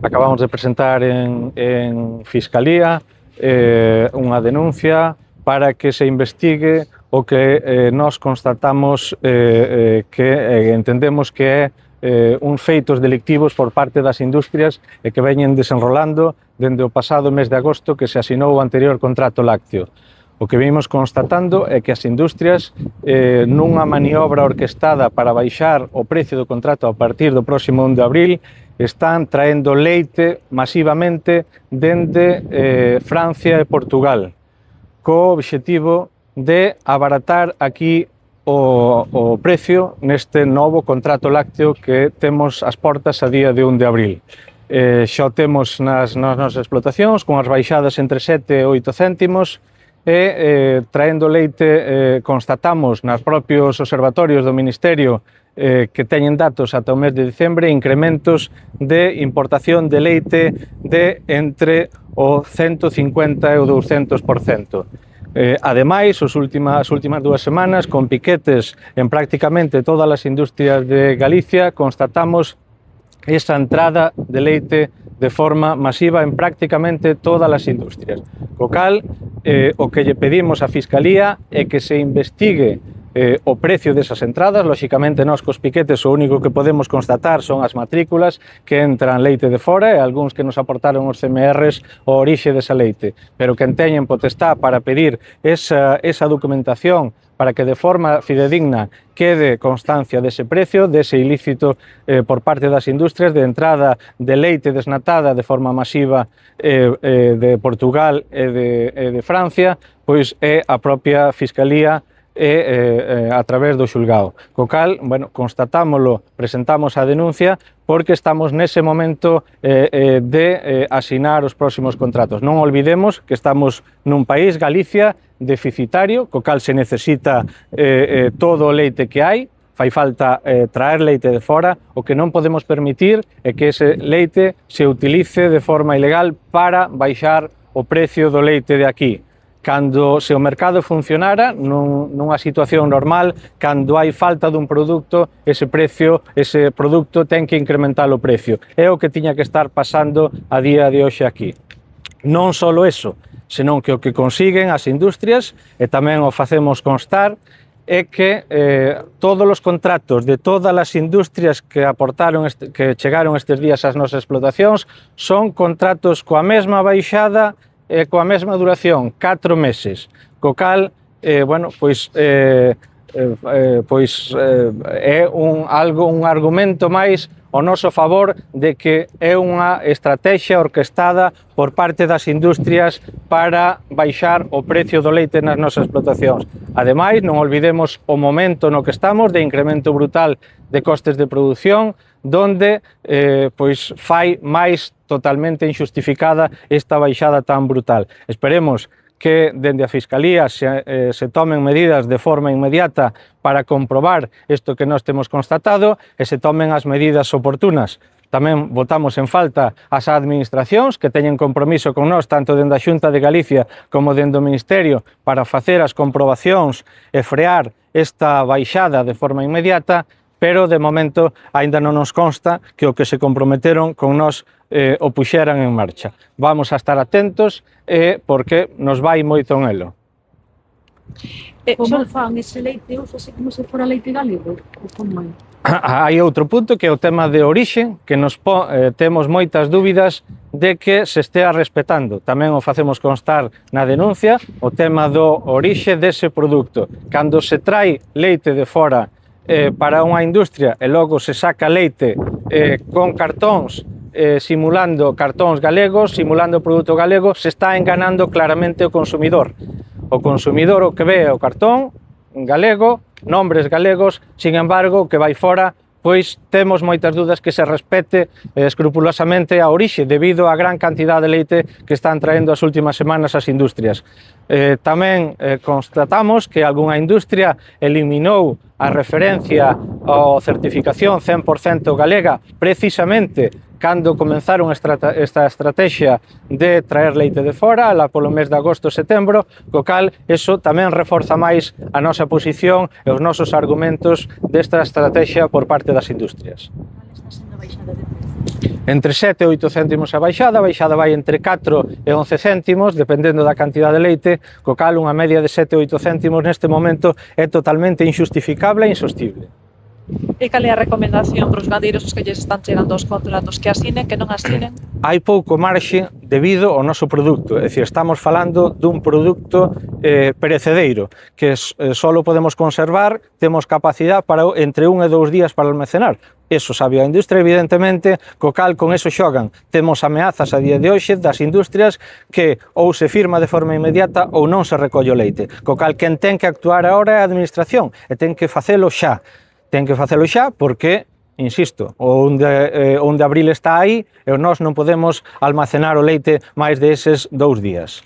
Acabamos de presentar en Fiscalía unha denuncia para que se investigue o que nós constatamos que entendemos que é uns feitos delictivos por parte das industrias e que veñen desenrolando dende o pasado mes de agosto que se asinou o anterior contrato lácteo. O que vimos constatando é que as industrias, nunha maniobra orquestada para baixar o precio do contrato a partir do próximo 1 de abril, están traendo leite masivamente dende Francia e Portugal, co obxectivo de abaratar aquí o precio neste novo contrato lácteo que temos ás portas a día de 1 de abril. Xa o temos nas nosas explotacións, con as baixadas entre 7 e 8 céntimos, e traendo leite constatamos nos propios observatorios do Ministerio que teñen datos ata o mes de diciembre incrementos de importación de leite de entre o 150 e o 200%. Ademais, as últimas 2 semanas, con piquetes en prácticamente todas as industrias de Galicia, constatamos esa entrada de leite de forma masiva en prácticamente todas as industrias. Co cal, o que lle pedimos á Fiscalía é que se investigue o precio desas entradas. Lóxicamente, nós cos piquetes o único que podemos constatar son as matrículas que entran leite de fora e algúns que nos aportaron os CMRs o orixe desa leite. Pero quen teñen potestá para pedir esa documentación para que de forma fidedigna quede constancia dese precio, dese ilícito por parte das industrias de entrada de leite desnatada de forma masiva de Portugal e de Francia, pois é a propia Fiscalía a través do xulgado. Co cal, constatámolo, presentamos a denuncia porque estamos nese momento de asinar os próximos contratos. Non olvidemos que estamos nun país, Galicia, deficitario, co cal se necesita todo o leite que hai, fai falta traer leite de fora, o que non podemos permitir é que ese leite se utilice de forma ilegal para baixar o precio do leite de aquí. Cando se o mercado funcionara nunha situación normal, cando hai falta dun produto, ese produto ten que incrementar o precio. É o que tiña que estar pasando a día de hoxe aquí. Non só eso, senón que o que consiguen as industrias, e tamén o facemos constar, é que todos os contratos de todas as industrias que chegaron estes días ás nosas explotacións son contratos coa mesma baixada e coa mesma duración, 4 meses, co cal, é un argumento máis ao noso favor de que é unha estrategia orquestada por parte das industrias para baixar o precio do leite nas nosas explotacións. Ademais, non olvidemos o momento no que estamos de incremento brutal de costes de produción, donde fai máis totalmente injustificada esta baixada tan brutal. Esperemos que dende a Fiscalía se tomen medidas de forma inmediata para comprobar isto que nós temos constatado e se tomen as medidas oportunas. Tamén votamos en falta as administracións que teñen compromiso con nós, tanto dende a Xunta de Galicia como dende o Ministerio, para facer as comprobacións e frear esta baixada de forma inmediata, pero de momento aínda non nos consta que o que se comprometeron con nós o puxeran en marcha. Vamos a estar atentos porque nos vai moito en elo. Como fan ese leite? Usase como se fora leite galego? Hai outro punto que é o tema de orixe, que temos moitas dúbidas de que se estea respetando. Tamén o facemos constar na denuncia o tema do orixe dese produto. Cando se trai leite de fora para unha industria e logo se saca leite con cartóns simulando cartóns galegos, simulando produto galego, se está enganando claramente o consumidor. O consumidor o que ve é o cartón galego, nombres galegos, sin embargo, o que vai fora, pois temos moitas dudas que se respete escrupulosamente a orixe debido á gran cantidade de leite que están traendo as últimas semanas as industrias. Tamén constatamos que algunha industria eliminou a referencia á certificación 100% galega precisamente cando comenzaron esta estrategia de traer leite de fora, lá polo mes de agosto e setembro, co cal, eso tamén reforza máis a nosa posición e os nosos argumentos desta estrategia por parte das industrias. Cal está sendo a baixada de precio? entre 7 e 8 céntimos a baixada vai entre 4 e 11 céntimos, dependendo da cantidad de leite, co cal unha media de 7 e 8 céntimos neste momento é totalmente injustificable e insostible. E cal é a recomendación para os gandeiros os que lles están chegando os contratos, que asinen, que non asinen? Hai pouco marxe debido ao noso produto, é dicir, estamos falando dun produto perecedeiro, que só podemos conservar, temos capacidade para entre 1 e 2 días para almacenar. Eso sabe a industria, evidentemente, co cal con eso xogan. Temos ameazas a día de hoxe das industrias que ou se firma de forma inmediata ou non se recolle o leite. Co cal, quen ten que actuar agora é a administración e ten que facelo xa. Ten que facelo xa porque, insisto, o 1 de abril está aí e nós non podemos almacenar o leite máis deses 2 días.